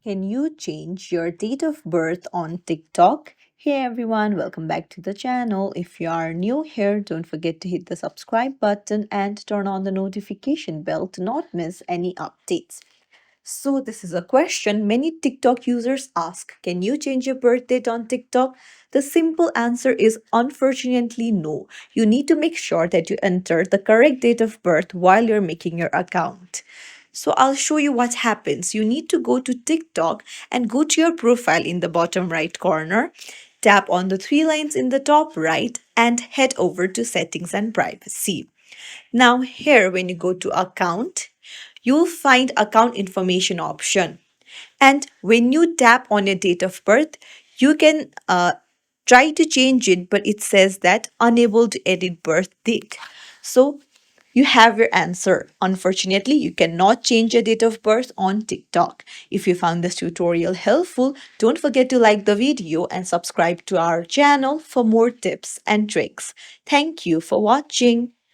Can you change your date of birth on TikTok? Hey everyone, welcome back to the channel. If you are new here, don't forget to hit the subscribe button and turn on the notification bell to not miss any updates. So, this is a question many TikTok users ask. Can you change your birth date on TikTok? The simple answer is unfortunately no. You need to make sure that you enter the correct date of birth while you're making your account. So, I'll show you what happens. You need to go to TikTok and go to your profile in the bottom right corner. Tap on the three lines in the top right and head over to settings and privacy. Now here when you go to account, you'll find account information option. And when you tap on your date of birth, you can try to change it, but it says that unable to edit birth date. So you have your answer. Unfortunately, you cannot change your date of birth on TikTok. If you found this tutorial helpful, don't forget to like the video and subscribe to our channel for more tips and tricks. Thank you for watching.